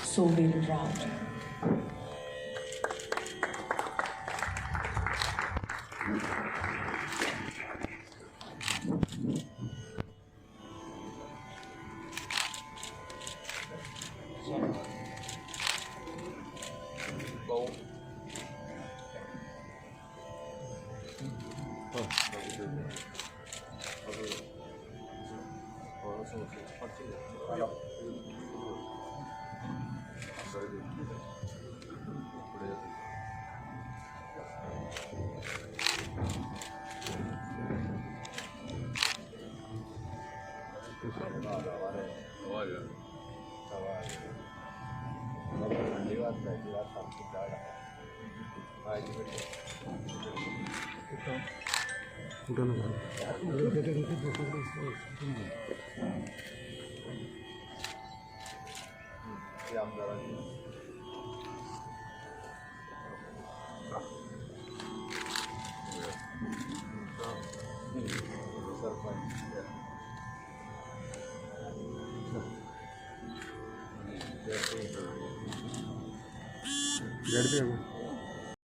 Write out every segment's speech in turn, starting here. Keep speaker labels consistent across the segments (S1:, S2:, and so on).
S1: Soviet route.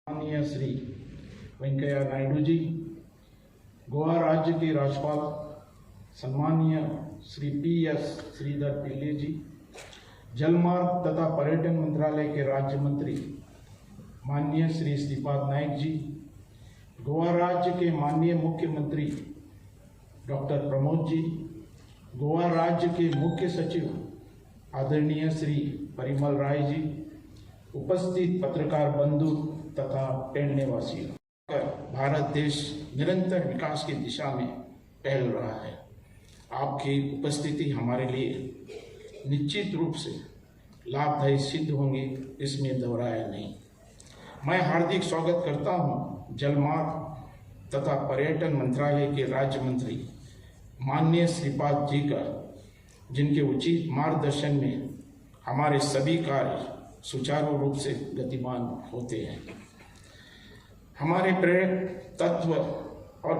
S2: माननीय श्री वेंकैया नायडू जी, गोवा राज्य के राज्यपाल सम्मानीय श्री PS श्रीधर पिल्ले जी, जलमार्ग तथा पर्यटन मंत्रालय के राज्य मंत्री माननीय श्री श्रीपाद नाइक जी, गोवा राज्य के माननीय मुख्यमंत्री डॉक्टर प्रमोद जी, गोवा राज्य के मुख्य सचिव आदरणीय श्री परिमल राय जी, उपस्थित पत्रकार बंधु तथा पेड़ निवासियों, भारत देश निरंतर विकास की दिशा में टहल रहा है। आपकी उपस्थिति हमारे लिए निश्चित रूप से लाभदायी सिद्ध होंगी, इसमें दोहराया नहीं। मैं हार्दिक स्वागत करता हूं जलमार्ग तथा पर्यटन मंत्रालय के राज्य मंत्री माननीय श्रीपाद जी का, जिनके उचित मार्गदर्शन में हमारे सभी कार्य सुचारू रूप से गतिमान होते हैं। हमारे प्रेरक तत्व और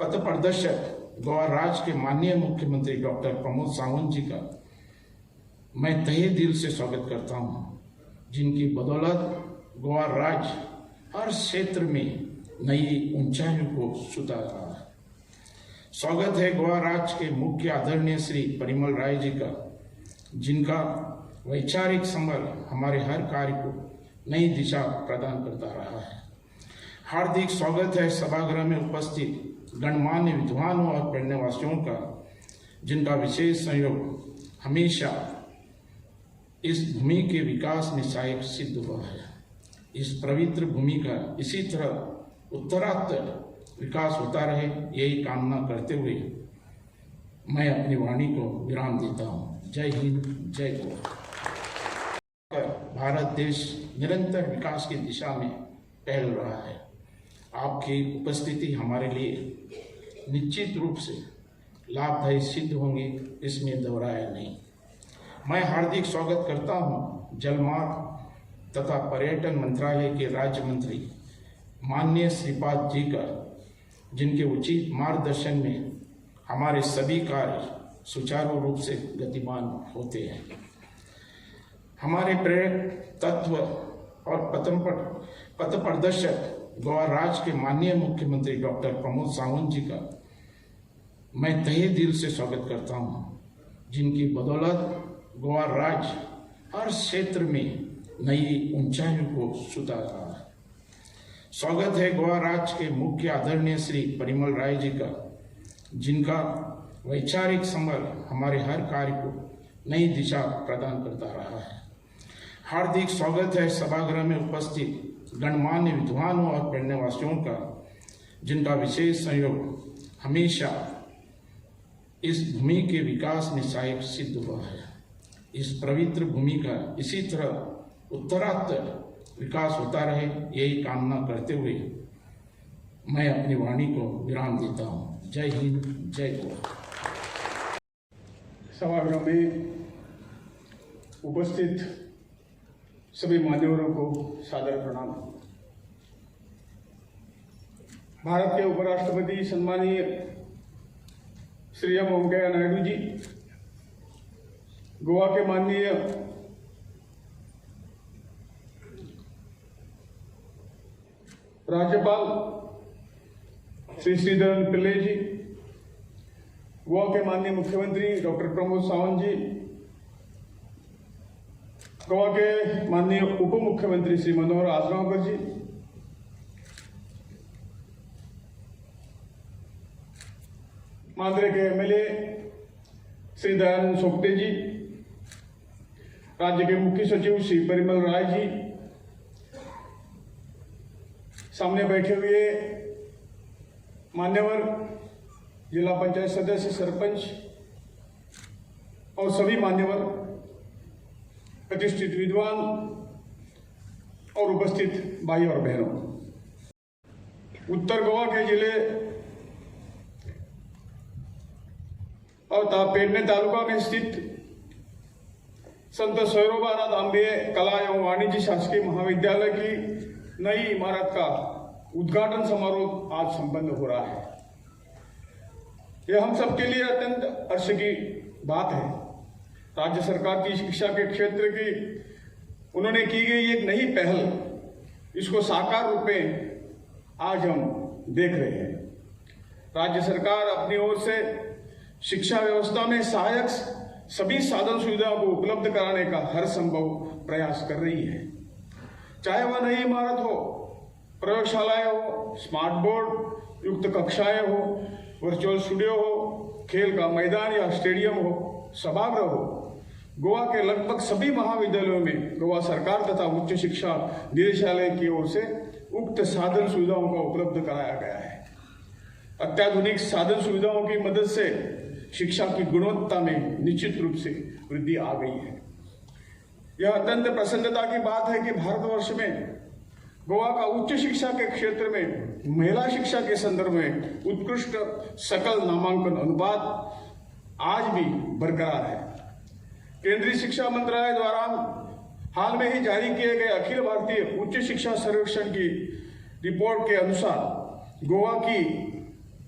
S2: पथ प्रदर्शक गोवा राज्य के माननीय मुख्यमंत्री डॉक्टर प्रमोद सावंत जी का मैं तहे दिल से स्वागत करता हूं, जिनकी बदौलत गोवा राज्य हर क्षेत्र में नई ऊंचाइयों को छूता रहा है। स्वागत है गोवा राज्य के मुख्य आदरणीय श्री परिमल राय जी का, जिनका वैचारिक संबल हमारे हर कार्य को नई दिशा प्रदान करता रहा है। हार्दिक स्वागत है सभागृह में उपस्थित गणमान्य विद्वानों और प्रेरणावासियों का, जिनका विशेष सहयोग हमेशा इस भूमि के विकास में सहायक सिद्ध हुआ है। इस पवित्र भूमि का इसी तरह उत्तरोत्तर विकास होता रहे, यही कामना करते हुए मैं अपनी वाणी को विराम देता हूँ। जय हिंद, जय गोवा। भारत देश निरंतर विकास की दिशा में टहल रहा है। आपकी उपस्थिति हमारे लिए निश्चित रूप से लाभदायी सिद्ध होंगी, इसमें दोहराया नहीं। मैं हार्दिक स्वागत करता हूं जलमार्ग तथा पर्यटन मंत्रालय के राज्य मंत्री माननीय श्रीपाद जी का, जिनके उचित मार्गदर्शन में हमारे सभी कार्य सुचारू रूप से गतिमान होते हैं। हमारे प्रेरक तत्व और पथ प्रदर्शक गोवा राज्य के माननीय मुख्यमंत्री डॉक्टर प्रमोद सावंत जी का मैं तहे दिल से स्वागत करता हूं, जिनकी बदौलत गोवा राज्य हर क्षेत्र में नई ऊंचाइयों को छूता रहा है। स्वागत है गोवा राज्य के मुख्य आदरणीय श्री परिमल राय जी का, जिनका वैचारिक संबल हमारे हर कार्य को नई दिशा प्रदान करता रहा है। हार्दिक स्वागत है सभागृह में उपस्थित गणमान्य विद्वानों और प्रेरणावासियों का, जिनका विशेष सहयोग हमेशा इस भूमि के विकास में सहायक सिद्ध हुआ है। इस पवित्र भूमि का इसी तरह उत्तरोत्तर विकास होता रहे, यही कामना करते हुए मैं अपनी वाणी को विराम देता हूँ। जय हिंद, जय गोवा।
S3: सभागृह में उपस्थित सभी मान्यवरों को सादर प्रणाम। भारत के उपराष्ट्रपति सम्मानीय श्री एम वेंकैया नायडू जी, गोवा के माननीय राज्यपाल श्री श्रीधरन पिल्ले जी, गोवा के माननीय मुख्यमंत्री डॉक्टर प्रमोद सावंत जी, गोवा के माननीय उप मुख्यमंत्री श्री मनोहर आजगांवकर जी, मांद्रे के एमएलए श्री दयानंद सोपटे जी, राज्य के मुख्य सचिव श्री परिमल राय जी, सामने बैठे हुए मान्यवर जिला पंचायत सदस्य, सरपंच और सभी मान्यवर, प्रतिष्ठित विद्वान और उपस्थित भाई और बहनों, उत्तर गोवा के जिले और पेडणे तालुका में स्थित संत सोयरोबानाथ आंबे कला एवं वाणिज्य शासकीय महाविद्यालय की नई इमारत का उद्घाटन समारोह आज संपन्न हो रहा है। यह हम सबके लिए अत्यंत हर्ष की बात है। राज्य सरकार की शिक्षा के क्षेत्र की उन्होंने की गई एक नई पहल, इसको साकार रूप में आज हम देख रहे हैं। राज्य सरकार अपनी ओर से शिक्षा व्यवस्था में सहायक सभी साधन सुविधाओं को उपलब्ध कराने का हर संभव प्रयास कर रही है। चाहे वह नई इमारत हो, प्रयोगशालाएं हो, स्मार्ट बोर्ड युक्त कक्षाएं हो, वर्चुअल स्टूडियो हो, खेल का मैदान या स्टेडियम हो, सभागृह हो, गोवा के लगभग सभी महाविद्यालयों में गोवा सरकार तथा उच्च शिक्षा निदेशालय की ओर से उक्त साधन सुविधाओं को उपलब्ध कराया गया है। अत्याधुनिक साधन सुविधाओं की मदद से शिक्षा की गुणवत्ता में निश्चित रूप से वृद्धि आ गई है। यह अत्यंत प्रसन्नता की बात है कि भारतवर्ष में गोवा का उच्च शिक्षा के क्षेत्र में महिला शिक्षा के संदर्भ में उत्कृष्ट सकल नामांकन अनुपात आज भी बरकरार है। केंद्रीय शिक्षा मंत्रालय द्वारा हाल में ही जारी किए गए अखिल भारतीय उच्च शिक्षा सर्वेक्षण की रिपोर्ट के अनुसार गोवा की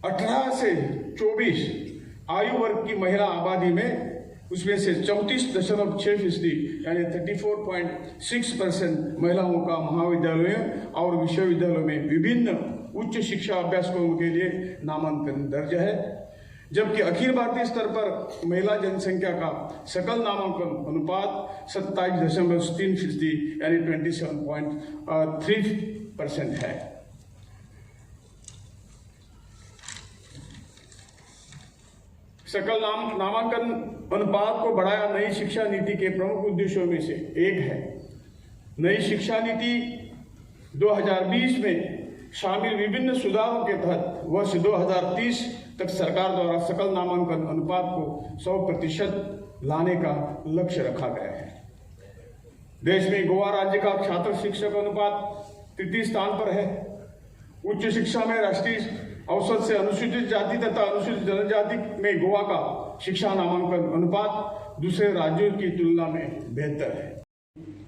S3: 18 से 24 आयु वर्ग की महिला आबादी में उसमें से 34.6% यानी 34.6% महिलाओं का महाविद्यालयों और विश्वविद्यालयों में विभिन्न उच्च शिक्षा अभ्यासक्रमों के लिए नामांकन दर्ज है, जबकि अखिल भारतीय स्तर पर महिला जनसंख्या का सकल नामांकन अनुपात 27.3% यानी 27.3% है। सकल नामांकन अनुपात को बढ़ाया नई शिक्षा नीति के प्रमुख उद्देश्यों में से एक है। नई शिक्षा नीति 2020 में शामिल विभिन्न सुधारों के तहत वर्ष 2030 तक सरकार द्वारा सकल नामांकन अनुपात को 100% लाने का लक्ष्य रखा गया है। देश में गोवा राज्य का छात्र शिक्षक अनुपात तृतीय स्थान पर है। उच्च शिक्षा में राष्ट्रीय औसत से अनुसूचित जाति तथा अनुसूचित जनजाति में गोवा का शिक्षा नामांकन अनुपात दूसरे राज्यों की तुलना में बेहतर है।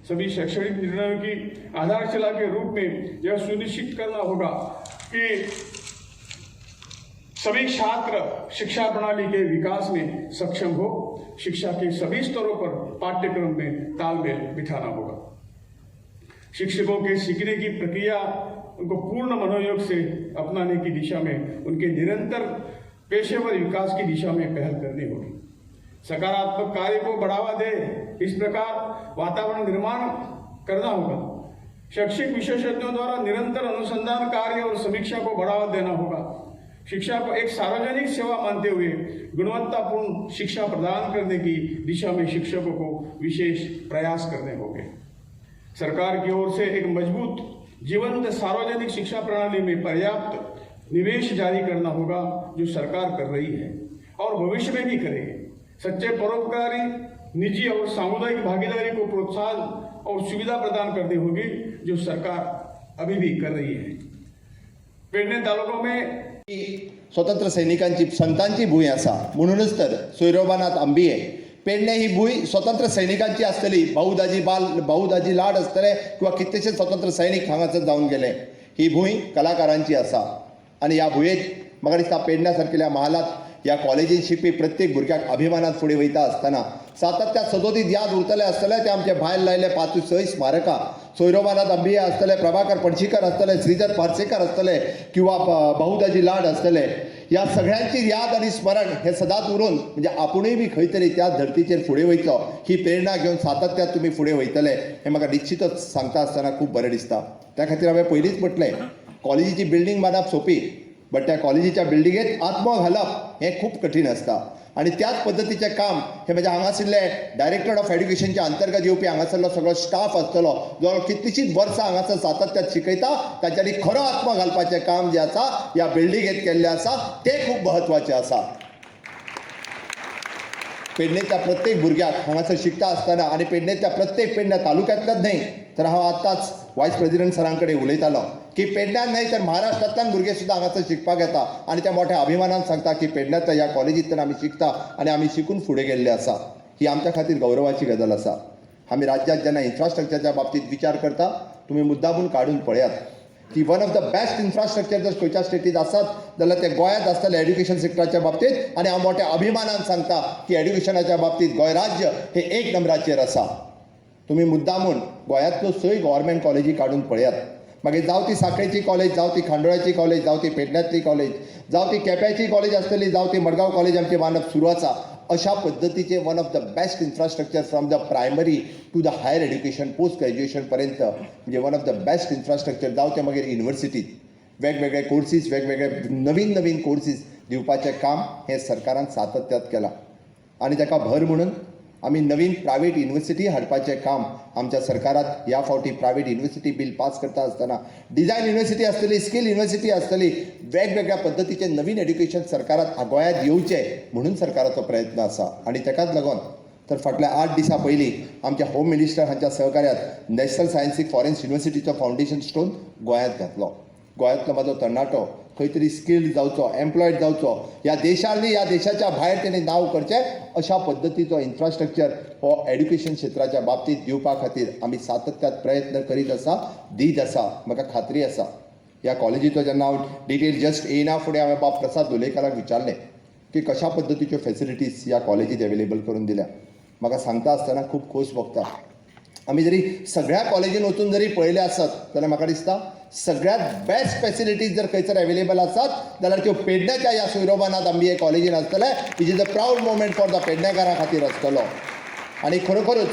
S3: सभी शैक्षणिक निर्णयों की आधारशिला के रूप में यह सुनिश्चित करना होगा कि सभी छात्र शिक्षा प्रणाली के विकास में सक्षम हो। शिक्षा के सभी स्तरों पर पाठ्यक्रम में तालमेल बिठाना होगा। शिक्षकों के सीखने की प्रक्रिया उनको पूर्ण मनोयोग से अपनाने की दिशा में उनके निरंतर पेशेवर विकास की दिशा में पहल करनी होगी। सकारात्मक कार्य को बढ़ावा दे इस प्रकार वातावरण निर्माण करना होगा। शैक्षिक विशेषज्ञों द्वारा निरंतर अनुसंधान कार्य और समीक्षा को बढ़ावा देना होगा। शिक्षा को एक सार्वजनिक सेवा मानते हुए गुणवत्तापूर्ण शिक्षा प्रदान करने की दिशा में शिक्षकों को विशेष प्रयास करने होंगे। सरकार की ओर से एक मजबूत जीवंत सार्वजनिक शिक्षा प्रणाली में पर्याप्त निवेश जारी करना होगा, जो सरकार कर रही है और भविष्य में भी करेगी। सच्चे परोपकारी निजी और सामुदायिक भागीदारी को प्रोत्साहन और सुविधा प्रदान करनी होगी, जो सरकार अभी भी कर रही है। पेडणे तालुका में
S4: स्वतंत्र सैनिकांची संतांची भूंय आसा, म्हणूनच तर सोयरोबानाथ आंबिये पेडणे ही भूंय स्वतंत्र सैनिकांची आसतली। भाऊदाजी लाड आसतले किंवा कितलेशे स्वतंत्र सैनिक हांगासर जावन गेले। ही भूंय कलाकारांची आसा। आनी ह्या भुंयेंत म्हाका दिसता पेडण्या सारकेल्या महालांत ह्या कॉलेजींत शिकपी प्रत्येक भुरग्याक अभिमानान फुडें वयता आसतना सातत्यान सदोदीत याद उरतले आसतले ते आमचे भायर लायले 506 स्मारकां सोयरोबानाथ आंबिये आसतले, प्रभाकर पणशीकर आसतले, श्रीधर पार्सेकर आसतले किंवा बहुदाजी लाड आसतले. ह्या सगळ्यांची याद आनी स्मरण हे सदांच उरून म्हणजे आपुणूय बी खंय तरी त्या धर्तीचेर फुडें वयतलो ही प्रेरणा घेवन सातत्यान तुमी फुडें वयतले हें म्हाका निश्चितच सांगता आसतना खूब बरें दिसता. त्या खातीर हांवें पयलींच म्हटलें कॉलेजीची बिल्डींग बांदप सोंपी बट त्या कॉलेजीच्या बिल्डिंगेत आत्मो घालप हें खूब कठीण आसता आनी त्याच पद्दतीचें काम हे म्हणजे हांगासरले डायरेक्टर ऑफ एड्युकेशनच्या अंतर्गत येवपी हांगासरलो सगळो स्टाफ आसतलो जो कितलीशींच वर्सां हांगासर सातत्यान शिकयता तांच्यांनी खरो आत्मो घालपाचें काम जें आसा ह्या बिल्डिंगेंत केल्लें आसा तें खूब म्हत्वाचें आसा. पेडणेच्या प्रत्येक भुरग्याक हांगासर शिकता आसतना आनी पेडणेच्या प्रत्येक पेडण्या तालुक्यांतल्याच न्हय तर हांव आतांच वायस प्रेसिडेंट सरां कडेन उलयतालो की पेडण्यात न्हय तर महाराष्ट्रांतल्यान भुरगे सुद्दां हांगासर शिकपाक येता आनी त्या मोठ्या अभिमानान सांगता की पेडण्याच्या ह्या कॉलेजींतल्यान आमी शिकता आनी आमी शिकून फुडें गेल्ले आसा. ही आमच्या खातीर गौरवाची गजाल आसा. आमी राज्यांत जेन्ना इन्फ्रास्ट्रक्चरच्या बाबतींत विचार करता तुमी मुद्दामून काडून पळयात की one of the best infrastructure जर खंयच्या स्टेटींत आसत जाल्यार ते गोंयांत आसतले एड्युकेशन सेक्टराच्या बाबतींत आनी हांव मोठ्या अभिमानान सांगता की एड्युकेशनाच्या बाबतींत गोंय राज्य हे 1 नंबराचेर आसा. तुम्ही मुद्दामून गोंयांतल्यो 6 गव्हर्मेंट कॉलेजी काडून पळयात. मागीर जावं ती सांखळेची कॉलेज, जावं ती खांडोळ्याची कॉलेज, जावं ती पेडण्यातली कॉलेज, जावं ती केप्याची कॉलेज आसतली, जावं ती मडगांव कॉलेज आमची बांदप सुरू आसा. अशा पद्दतीचे one of the best infrastructure from the primary to the higher education post graduation पर्यंत म्हणजे one of the best infrastructure जावं ते मागीर युनिव्हर्सिटीत वेगवेगळे कोर्सीस वेगवेगळे नवीन नवीन कोर्सीस दिवपाचें काम हे सरकारान सातत्यात केलां आनी ताका भर म्हणून आमी नवीन प्रायवेट युनिव्हर्सिटी हाडपाचें काम आमच्या सरकारात ह्या फावटी प्रायवेट युनिव्हर्सिटी बील पास करता आसतना डिझायन युनिव्हर्सिटी आसतली, स्कील युनिव्हर्सिटी आसतली, वेगवेगळ्या पद्दतीचे नवीन एड्युकेशन सरकारात गोंयांत येवचें म्हणून सरकाराचो प्रयत्न आसा. आनी ताकाच लागून तर फाटल्या 8 दिसां पयलीं आमच्या होम मिनिस्टर हांच्या सहकार्यात नॅशनल सायन्सीक फॉरेन्स युनिव्हर्सिटीचो फावंडेशन स्टोन गोंयांत घातलो. गोंयांतलो म्हाजो तरणाटो खंय तरी स्किल्ड जावचो, एम्प्लॉयड जावचो, ह्या देशांनी ह्या देशाच्या भायर तेणी नांव करचें अशा पद्दतीचो इन्फ्रास्ट्रक्चर हो एड्युकेशन क्षेत्राच्या बाबतींत दिवपा खातीर आमी सातत्यात प्रयत्न करीत आसा, दीत आसा. म्हाका खात्री आसा ह्या कॉलेजीचो जेन्ना हांव डिटेल जस्ट येना फुडें हांवें बाब प्रसाद लोलयेकाराक विचारलें की कशा पद्दतीच्यो फॅसिलिटीज ह्या कॉलेजींत अवेलेबल करून दिल्या. म्हाका सांगता आसतना खूब खोस भोगता. आमी जरी सगळ्या कॉलेजीन वचून जरी पळयले आसत जाल्यार म्हाका दिसता सगळ्यात बेस्ट फॅसिलिटीज जर खंयसर अवेलेबल आसत जाल्यार त्यो पेडण्याच्या ह्या सोयरोबानाथ आंबिये कॉलेजीन आसतले which is a proud moment for the पेडणेकारां खातीर आसतलो. आनी खरोखरूच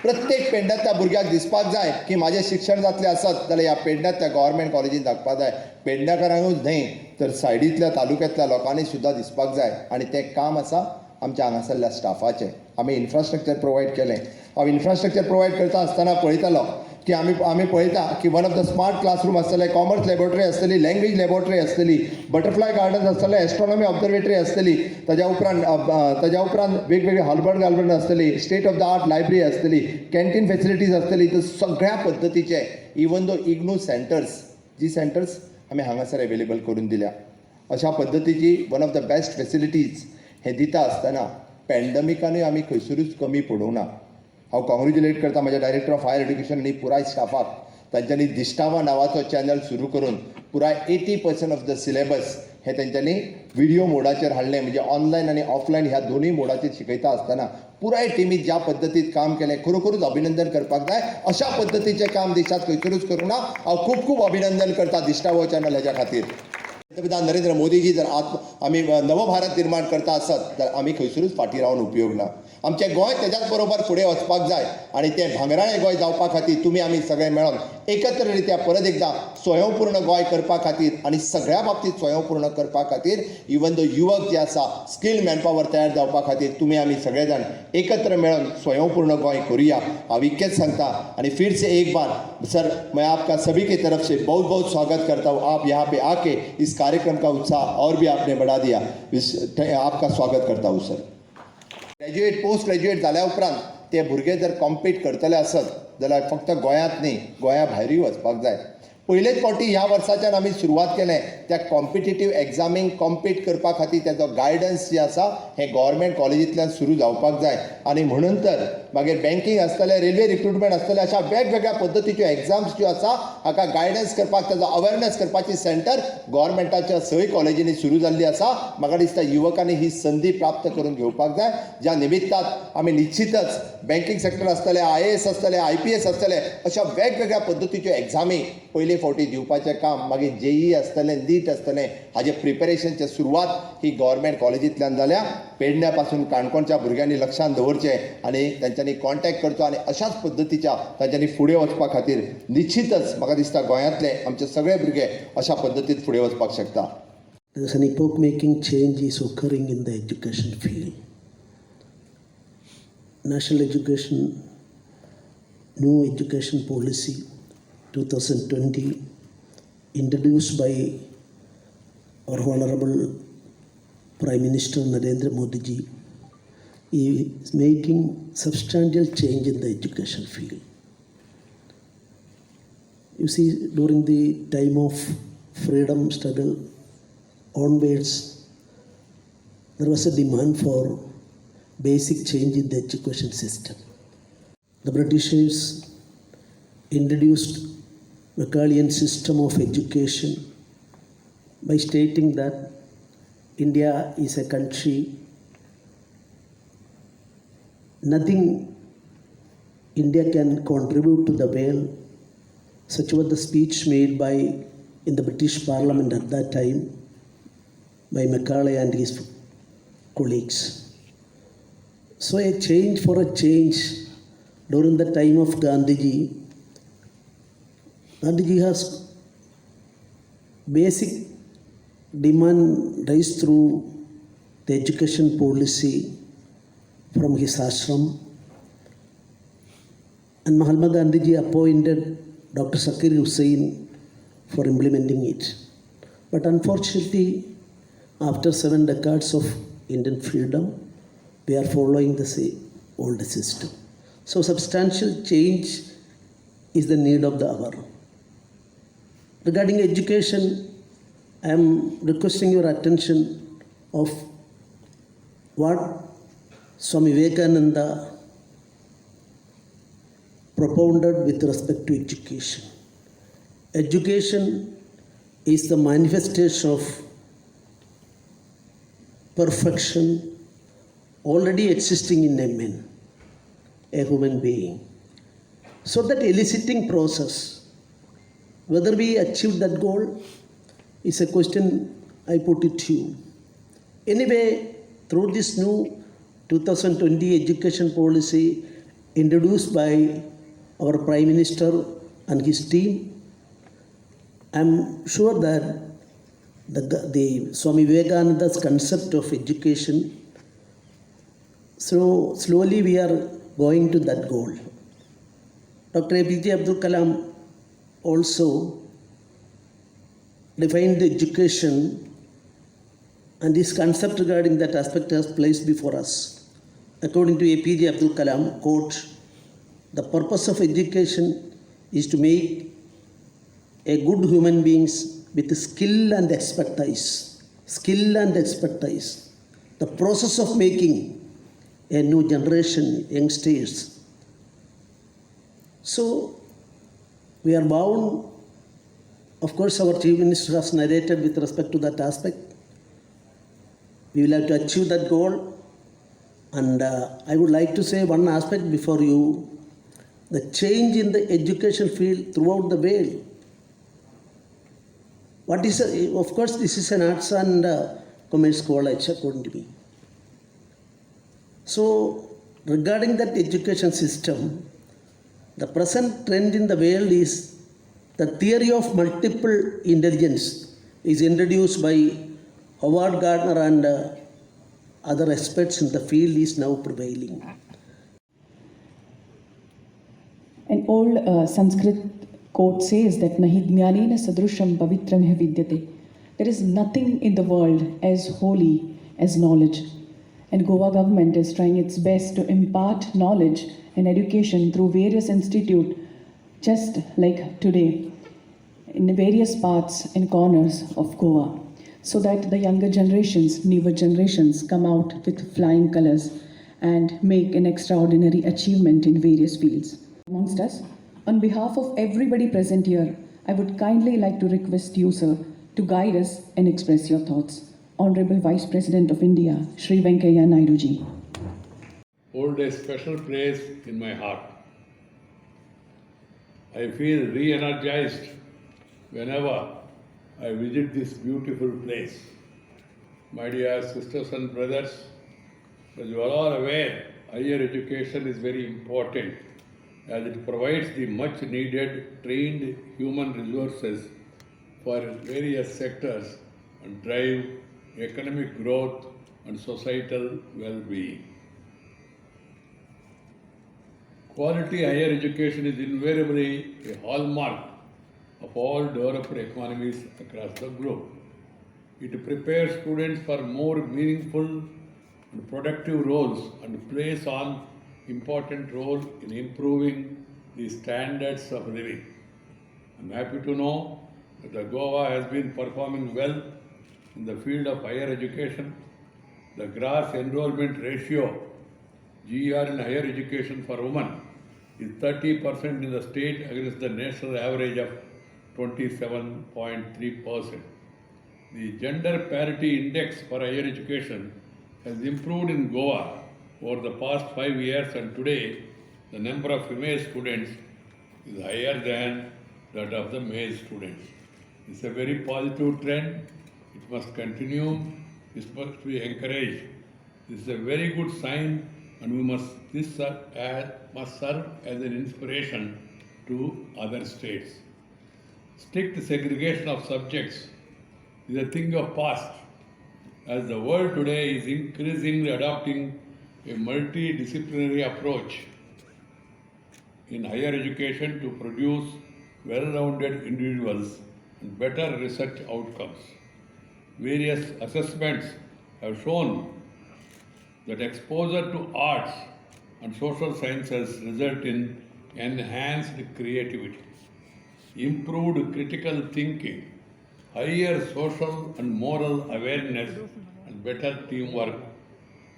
S4: प्रत्येक पेडण्याच्या भुरग्याक दिसपाक जाय की म्हाजें शिक्षण जातलें आसत जाल्यार ह्या पेडण्याच्या गव्हर्मेंट कॉलेजीन जावपाक जाय. पेडणेकारांकूच न्हय तर सायडींतल्या तालुक्यांतल्या लोकांनी सुद्दां दिसपाक जाय आनी तें काम आसा आमच्या हांगासरल्या स्टाफाचें. आमी इन्फ्रास्ट्रक्चर प्रोवायड केलें. हांव इन्फ्रास्ट्रक्चर प्रोवायड करता आसतना पळयतालो की आमी पळयता की one of the smart classroom आसतले, कॉमर्स लॅबोरेटरी आसतली, लँग्वेज लॅबोरेटरी आसतली, बटरफ्लाय गार्डन्स आसतले, एस्ट्रॉनॉमी ऑब्झर्वेटरी आसतली, ताज्या उपरांत वेगवेगळे हॉलबर्ट गार्डन आसतली, state of the art library आसतली, कॅन्टीन फॅसिलिटीज आसतली. तर सगळ्या पद्दतीचे इवन दो इग्नू सेंटर्स जी सेंटर्स आमी हांगासर अवेलेबल करून दिल्या. अशा पद्दतीची one of the best facilities हे दिता आसतना पॅन्डमिकानूय आमी खंयसरूच कमी पडूंक ना. हांव कॉंग्रेच्युलेट करता म्हज्या डायरेक्टर ऑफ हायर एड्युकेशन आनी पुराय स्टाफाक. तांच्यांनी दिश्टावा नांवाचो चॅनल सुरू करून पुराय 80% ऑफ द सिलेबस हे तेंच्यांनी व्हिडिओ मोडाचेर हाडलें. म्हणजे ऑनलायन आनी ऑफलायन ह्या दोनूय मोडाचेर शिकयता आसतना पुराय टिमीत ज्या पद्दतीत काम केलें खरोखरूच अभिनंदन करपाक जाय. अशा पद्दतीचें काम देशांत खंयसरूच करूं ना. हांव खूब खूब अभिनंदन करता दिश्टावो चॅनल हेच्या खातीर. पंतप्रधान नरेंद्र मोदीजी जर आमी नवभारत निर्माण करता आसत जाल्यार आमी खंयसरूच फाटीं रावन उपयोग ना. आमचें गोंय तेज्याच बरोबर फुडें वचपाक जाय आनी तें भांगराळें गोंय जावपा खातीर तुमी आमी सगळे मेळोन एकत्र रित्या परत एकदां स्वयंपूर्ण गोंय करपा खातीर आनी सगळ्या बाबतींत स्वयंपूर्ण करपा खातीर इवन दो युवक जे आसा स्कील मॅनपॉवर तयार जावपा खातीर तुमी आमी सगळे जाण एकत्र मेळोन स्वयंपूर्ण गोंय करुया. हांव इतकेंच सांगता आनी फिर से एक बार सर मैं आपका सभी की तरफ से बहुत बहुत स्वागत करता हूँ. आप यहाँ पे आके इस कार्यक्रम का उत्साह और भी आपने बढ़ा दिया. आपका स्वागत करता हूँ सर. ग्रॅज्युएट पोस्ट ग्रॅज्युएट जाल्या उपरांत ते भुरगे जर कॉम्पीट करतले आसत जाल्यार फक्त गोंयांत न्ही गोंया भायरूय वचपाक जाय. पयलेच फावटी ह्या वर्साच्यान आमी सुरवात केलें त्या कॉम्पिटिटीव एग्जामीक कॉम्पीट करपा खातीर तेजो गायडन्स जे आसा हें गव्हर्मेंट कॉलेजींतल्यान सुरू जावपाक जाय. आनी म्हणून तर मागीर बँकींग आसतलें, रेल्वे रिक्रुटमेंट आसतलें, अशा वेगवेगळ्या पद्दतीच्यो एग्जाम्स ज्यो आसा हाका गायडन्स करपाक, ताजो अवेरनेस करपाची सेंटर गोवोरमेंटाच्या सय कॉलेजींनी सुरू जाल्ली आसा. म्हाका दिसता युवकांनी ही संदी प्राप्त करून घेवपाक जाय, ज्या निमित्तान आमी निश्चितच बँकींग सेक्टर आसतलें, IAS आसतलें, IPS आसतलें, अशा वेगवेगळ्या पद्दतीच्यो एग्जामी पयले फावटी दिवपाचें काम, मागीर JEE आसतलें, NEET आसतलें, हाजे प्रिपरेशनची सुरवात ही गव्हर्मेंट कॉलेजींतल्यान जाल्या. पेडण्या पासून काणकोणच्या भुरग्यांनी लक्षांत दवरचें आनी तांच्यांनी कॉन्टॅक्ट करचो आनी अशाच पद्दतीच्या तांच्यांनी फुडें वचपा खातीर निश्चितच म्हाका दिसता गोंयांतले आमचे सगळे भुरगे अशा पद्दतीन फुडें वचपाक शकता.
S5: There's an epoch-making change is occurring in the education field. National education, new education policy 2020 introduced by our Honorable Prime Minister Narendra Modi ji is making substantial change in the education field. You see, during the time of freedom struggle onwards, there was a demand for basic change in the education system. The Britishers introduced Macaulay system of education by stating that India is a country, nothing India can contribute to the world. Such was the speech made by in the British Parliament at that time by Macaulay and his colleagues. So a change for a change during the time of Gandhiji. Gandhiji has basic demand raised through the education policy from his ashram, and Mahatma Gandhiji appointed Dr. Zakir Hussain for implementing it. But unfortunately, after 7 decades of Indian freedom, we are following the same old system. So substantial change is the need of the hour. Regarding education, I am requesting your attention of what Swami Vivekananda propounded with respect to education. Education is the manifestation of perfection already existing in a man, a human being. So that eliciting process, whether we achieve that goal, is a question I put it to you. Anyway, through this new 2020 education policy introduced by our Prime Minister and his team, I am sure that the Swami Vivekananda's concept of education, so slowly we are going to that goal. Dr. APJ Abdul Kalam also defined the education, and his concept regarding that aspect has placed before us. According to APJ Abdul Kalam, quote, "The purpose of education is to make a good human beings with skill and expertise. Skill and expertise. The process of making a new generation, youngsters." So, we are bound, of course, our Chief Minister has narrated with respect to that aspect. We will have to achieve that goal. And I would like to say one aspect before you. The change in the education field throughout the world. What is, of course, this is an arts and commerce college, according to me. So, regarding that education system, the present trend in the world is the theory of multiple intelligence is introduced by Howard Gardner and other experts in the field is now prevailing.
S1: An old Sanskrit quote says that Nahi jnanena sadrusham pavitram hi vidyate. There is nothing in the world as holy as knowledge. And Goa government is trying its best to impart knowledge and education through various institutes, just like today, in various parts and corners of Goa, so that the younger generations, newer generations come out with flying colors and make an extraordinary achievement in various fields. Amongst us, on behalf of everybody present here, I would kindly like to request you, sir, to guide us and express your thoughts. Honorable Vice President of India, Shri Venkaiah Naidu ji.
S6: Hold a special place in my heart. I feel re-energized whenever I visit this beautiful place. My dear sisters and brothers, as you are all aware, higher education is very important as it provides the much needed trained human resources for various sectors and drive economic growth and societal well-being. Quality higher education is invariably a hallmark of all developed economies across the globe. It prepares students for more meaningful and productive roles and plays an important role in improving the standards of living. I'm happy to know that the Goa has been performing well in the field of higher education. The gross enrollment ratio GR in higher education for women is 30% in the state against the national average of 27.3%. The gender parity index for higher education has improved in Goa over the past 5 years, and today the number of female students is higher than that of the male students. It's a very positive trend. It must continue. This must be encouraged. This is a very good sign, and this must serve as an inspiration to other states. Strict segregation of subjects is a thing of past, as the world today is increasingly adopting a multidisciplinary approach in higher education to produce well-rounded individuals and better research outcomes. Various assessments have shown that exposure to arts and social sciences result in enhanced creativity, improved critical thinking, higher social and moral awareness, and better teamwork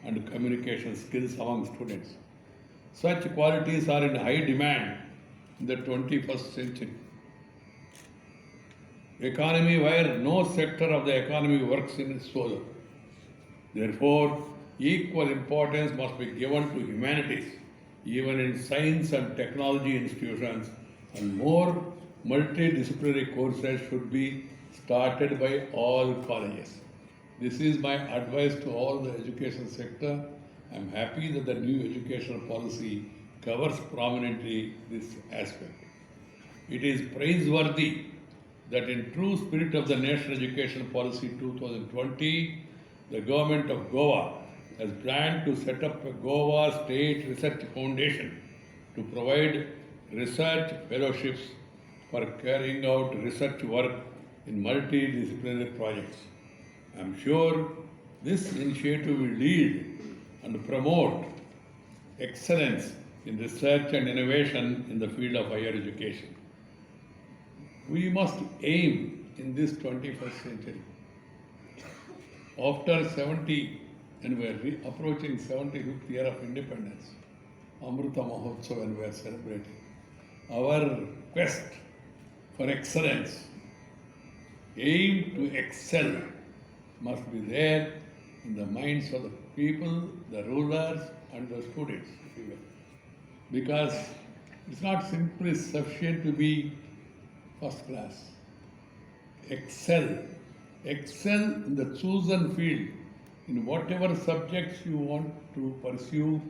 S6: and communication skills among students. Such qualities are in high demand in the 21st century. Economy where no sector of the economy works in solo. Therefore, equal importance must be given to humanities, even in science and technology institutions, and more multidisciplinary courses should be started by all colleges. This is my advice to all the education sector. I am happy that the new educational policy covers prominently this aspect. It is praiseworthy that in true spirit of the National Education Policy 2020, the government of Goa has planned to set up a Goa State Research Foundation to provide research fellowships for carrying out research work in multidisciplinary projects. I am sure this initiative will lead and promote excellence in research and innovation in the field of higher education. We must aim in this 21st century. After 70, and we are approaching 75th year of independence, Amrita Mahotsav, and we are celebrating. Our quest for excellence, aim to excel, must be there in the minds of the people, the rulers, and the students, if you will. Because it's not simply sufficient to be first class. Excel in the chosen field. In whatever subjects you want to pursue,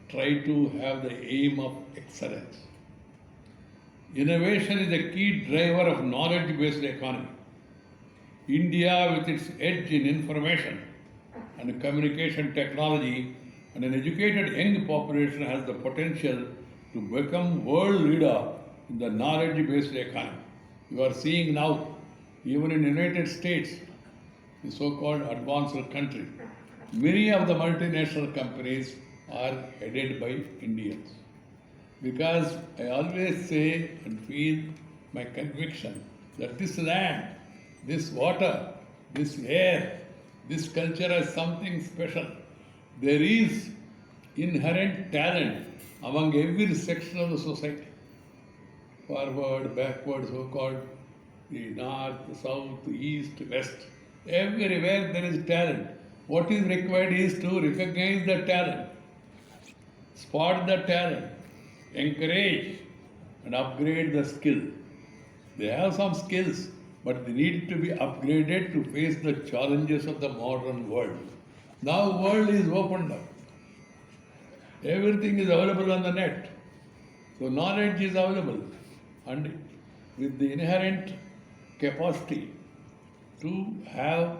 S6: try to have the aim of excellence. Innovation is a key driver of knowledge-based economy. India, with its edge in information and communication technology and an educated young population, has the potential to become world leader in the knowledge-based economy. You are seeing now, even in the United States, the so-called advanced country, many of the multinational companies are headed by Indians. Because I always say and feel my conviction that this land, this water, this air, this culture has something special. There is inherent talent among every section of the society. Forward, backward, so-called, the north, south, east, west. Everywhere there is talent. What is required is to recognize the talent, spot the talent, encourage and upgrade the skill. They have some skills, but they need to be upgraded to face the challenges of the modern world. Now world is opened up. Everything is available on the net. So knowledge is available. And with the inherent capacity to have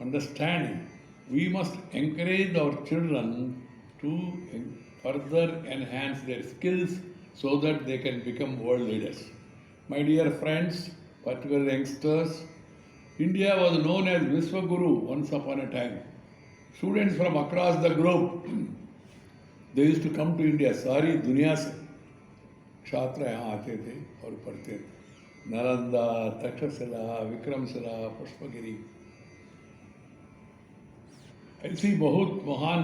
S6: understanding, we must encourage our children to further enhance their skills so that they can become world leaders. My dear friends, particularly youngsters, India was known as Vishwaguru once upon a time. Students from across the globe, they used to come to India, सारी दुनिया से छात्र यहाँ आते थे और पढ़ते थे. नालंदा, तक्षशिला, विक्रमशिला, पुष्पगिरी, ऐसी बहुत महान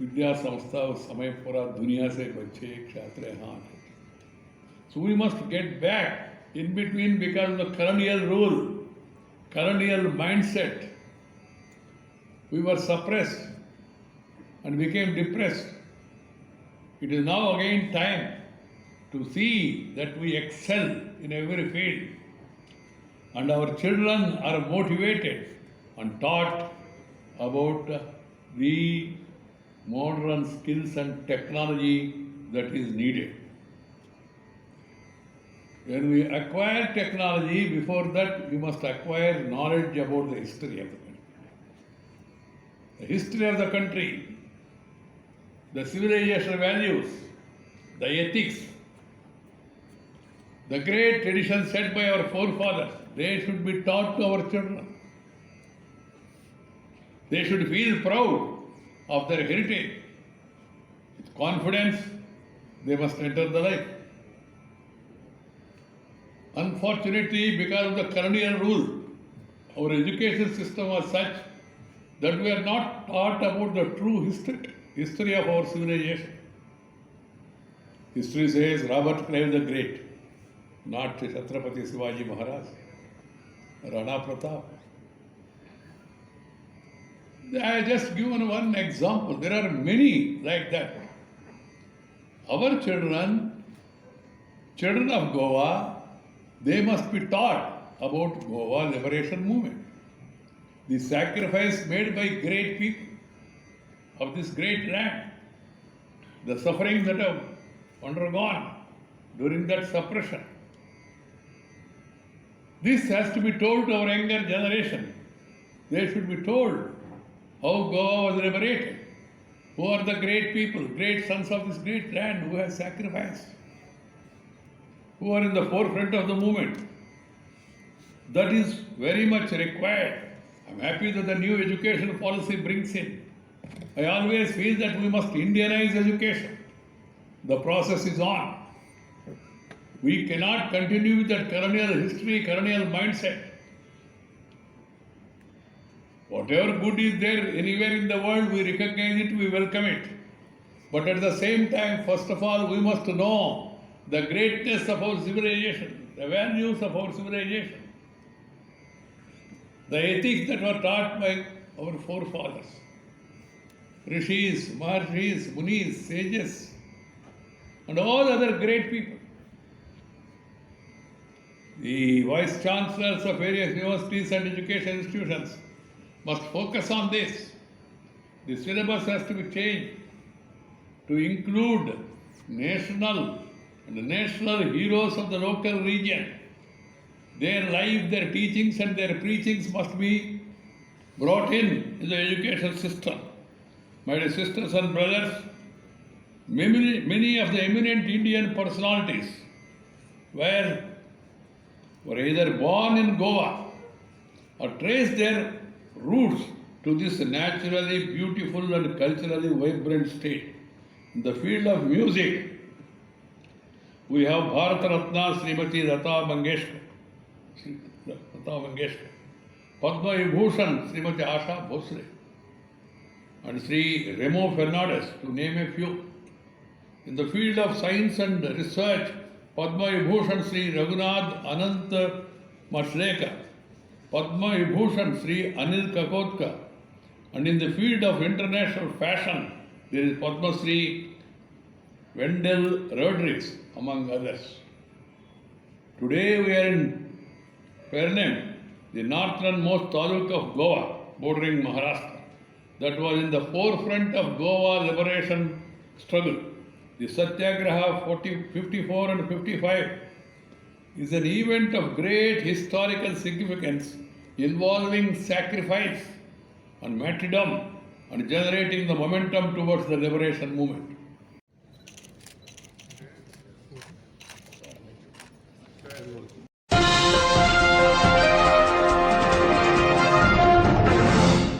S6: विद्या संस्था उस समय पूरा दुनिया से बच्चे छात्र यहाँ आते थे. So we must get back in between because of the colonial rule, colonial mindset. We were suppressed and became depressed. It is now again time to see that we excel in every field and our children are motivated and taught about the modern skills and technology that is needed. When we acquire technology, before that we must acquire knowledge about the history of the country. The history of the country, the civilization values, the ethics, the great traditions set by our forefathers, they should be taught to our children. They should feel proud of their heritage. With confidence, they must enter the life. Unfortunately, because of the colonial rule, our education system was such that we are not taught about the true history of our civilization. History says Robert Clive the Great, not Chhatrapati Shivaji Maharaj, Rana Pratap. I have just given one example. There are many like that. Our children of Goa, they must be taught about Goa liberation movement. The sacrifice made by great people of this great land, the suffering that have undergone during that suppression. This has to be told to our younger generation. They should be told how Goa was liberated, who are the great people, great sons of this great land who have sacrificed, who are in the forefront of the movement. That is very much required. I'm happy that the new education policy brings in. I always feel that we must Indianize education. The process is on. We cannot continue with that colonial history, colonial mindset. Whatever good is there anywhere in the world, we recognize it, we welcome it. But at the same time, first of all, we must know the greatness of our civilization, the values of our civilization, the ethics that were taught by our forefathers, rishis, maharshis, munis, sages, and all other great people. The vice chancellors of various universities and education institutions must focus on this. The syllabus has to be changed to include national heroes of the local region. Their life, their teachings and their preachings must be brought in the education system. My dear sisters and brothers, many of the eminent Indian personalities were either born in Goa or traced their roots to this naturally beautiful and culturally vibrant state. In the field of music, we have Bharat Ratna Srimati Lata Mangeshkar, Padma Vibhushan Srimati Asha Bhosle, and Sri Remo Fernandez, to name a few. In the field of science and research, Padma Vibhushan Sri Raghunath Anant Mashreka, Padma Vibhushan Sri Anil Kakotka, and in the field of international fashion, there is Padma Sri Wendell Rodrigues, among others. Today we are in Pernem, the northernmost taluk of Goa, bordering Maharashtra, that was in the forefront of Goa liberation struggle. The Satyagraha 54 and 55 is an event of great historical significance involving sacrifice and martyrdom and generating the momentum towards the liberation movement.